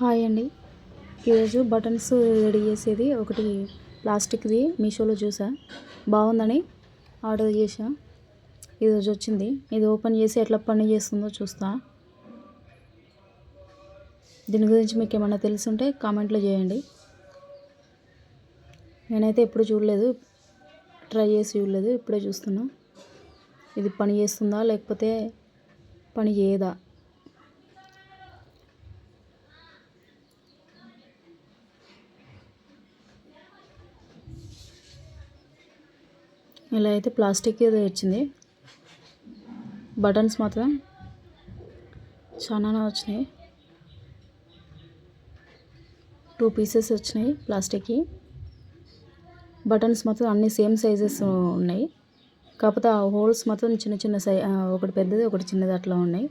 Hi అండి. ఈరోజు buttons ready చేసేది ఒకటి ప్లాస్టిక్ది మీషోలో చూసా, బాగుందని ఆర్డర్ చేసా. ఈరోజు వచ్చింది. ఇది ఓపెన్ చేసి ఎట్లా పని చేస్తుందో చూస్తా. దీని గురించి మీకు ఏమన్నా తెలుసుంటే కామెంట్లో చేయండి. నేనైతే ఎప్పుడు చూడలేదు, ట్రై చేసి చూడలేదు, ఇప్పుడే చూస్తున్నా. ఇది పని చేస్తుందా లేకపోతే పని చేయదా. ఇలా అయితే ప్లాస్టిక్ ఏదో వచ్చింది. బటన్స్ మాత్రం చాలానే వచ్చినాయి. 2 పీసెస్ వచ్చినాయి ప్లాస్టిక్కి. బటన్స్ మాత్రం అన్ని సేమ్ సైజెస్ ఉన్నాయి, కాకపోతే ఆ హోల్స్ మాత్రం చిన్న చిన్న ఒకటి పెద్దది ఒకటి చిన్నది అట్లా ఉన్నాయి.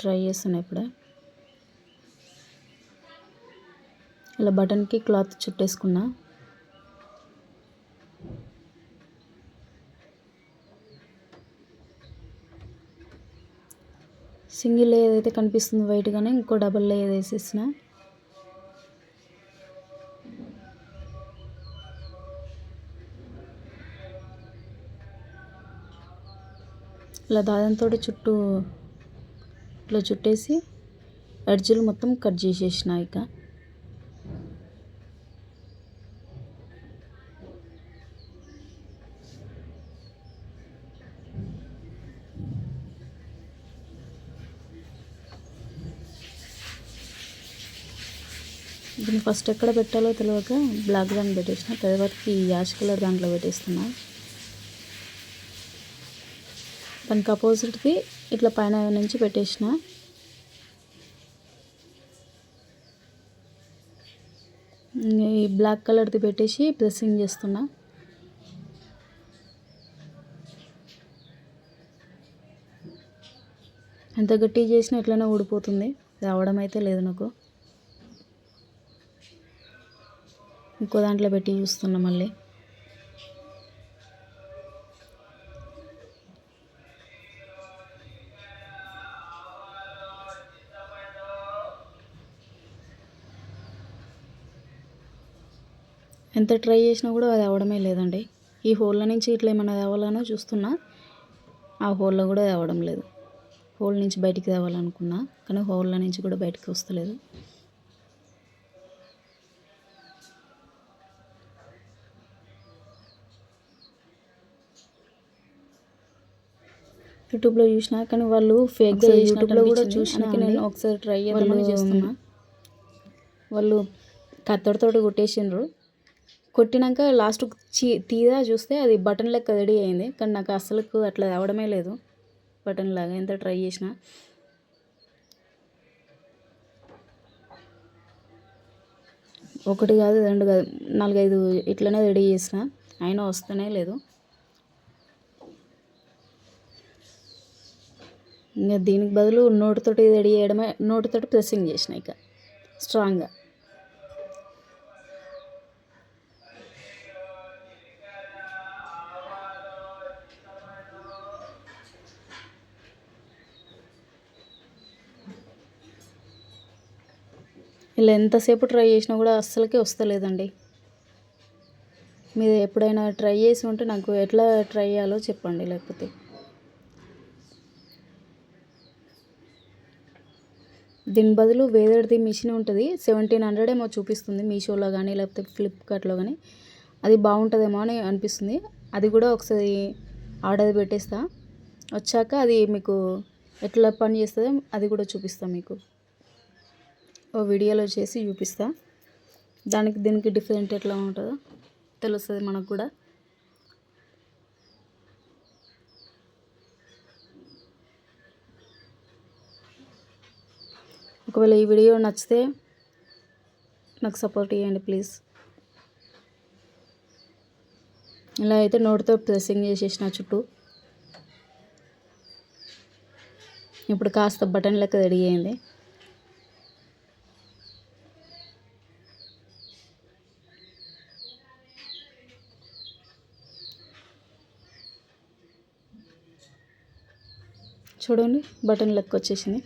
ట్రై చేస్తున్నా ఇప్పుడే. ఇలా బటన్కి క్లాత్ చుట్టేసుకున్నా. సింగిల్ లేయర్ అయితే కనిపిస్తుంది వైట్గానే, ఇంకో డబుల్ లేయర్ వేసేసిన. ఇలా దారంతో చుట్టూ ఇట్లా చుట్టేసి ఎడ్జులు మొత్తం కట్ చేసేసిన. ఇక దీన్ని ఫస్ట్ ఎక్కడ పెట్టాలో తెలియక బ్లాక్ దాన్ని పెట్టేసిన, తర్వాతకి యాష్ కలర్ దాంట్లో పెట్టేస్తున్నా. దానికి అపోజిట్ది ఇట్లా పైన నుంచి పెట్టేసిన. ఈ బ్లాక్ కలర్ది పెట్టేసి ప్రెస్సింగ్ చేస్తున్నా. ఎంత గట్టిగా చేసినా ఎట్లైనా ఊడిపోతుంది, రావడం అయితే లేదు నాకు. ఇంకో దాంట్లో పెట్టి చూస్తున్నా మళ్ళీ. ఎంత ట్రై చేసినా కూడా అది అవ్వడమే లేదండి. ఈ హోల్లో నుంచి ఇట్లా ఏమైనా రావాలనో చూస్తున్నా, ఆ హోల్లో కూడా రావడం లేదు. హోల్ నుంచి బయటికి రావాలనుకున్నా కానీ హోల్లో నుంచి కూడా బయటికి వస్తలేదు. యూట్యూబ్లో చూసినా కానీ వాళ్ళు ఫేక్గా యూట్యూబ్లో కూడా చూసినా, నేను ఒకసారి ట్రై చేద్దామని చేస్తున్నా. వాళ్ళు కత్తెరతోటి కొట్టేసిండ్రు. కొట్టినాక లాస్ట్ తీరా చూస్తే అది బటన్ లెక్క రెడీ అయింది, కానీ నాకు అసలు అట్లా రావడమే లేదు బటన్ లాగా, ఎంత ట్రై చేసినా. ఒకటి కాదు, 2 కాదు, 4-5 ఇట్లనే రెడీ చేసిన, అయినా వస్తూనే లేదు. ఇంకా దీనికి బదులు నోటితోటి రెడీ చేయడమే, నోటితోటి ప్రెస్సింగ్ చేసిన ఇక స్ట్రాంగ్గా. ఇలా ఎంతసేపు ట్రై చేసినా కూడా అస్సలకే వస్తలేదండి. మీరు ఎప్పుడైనా ట్రై చేసి ఉంటే నాకు ఎట్లా ట్రై చేయాలో చెప్పండి. లేకపోతే దీని బదులు వేరేది మిషన్ ఉంటుంది, 1700 ఏమో చూపిస్తుంది మీషోలో కానీ లేకపోతే ఫ్లిప్కార్ట్లో కానీ. అది బాగుంటుందేమో అని అనిపిస్తుంది. అది కూడా ఒకసారి ఆర్డర్ పెట్టేస్తా, వచ్చాక అది మీకు ఎట్లా పని చేస్తుందో అది కూడా చూపిస్తాను మీకు. ఓ వీడియోలో చేసి చూపిస్తా, దానికి దీనికి డిఫరెంట్ ఎట్లా ఉంటుందో తెలుస్తుంది మనకు కూడా. ఒకవేళ ఈ వీడియో నచ్చితే నాకు సపోర్ట్ చేయండి ప్లీజ్. ఇలా అయితే నోటితో ప్రెస్సింగ్ చేసేసిన చుట్టూ. ఇప్పుడు కాస్త బటన్ లెక్క రెడీ అయింది. చూడండి బటన్ లెక్క వచ్చేసింది.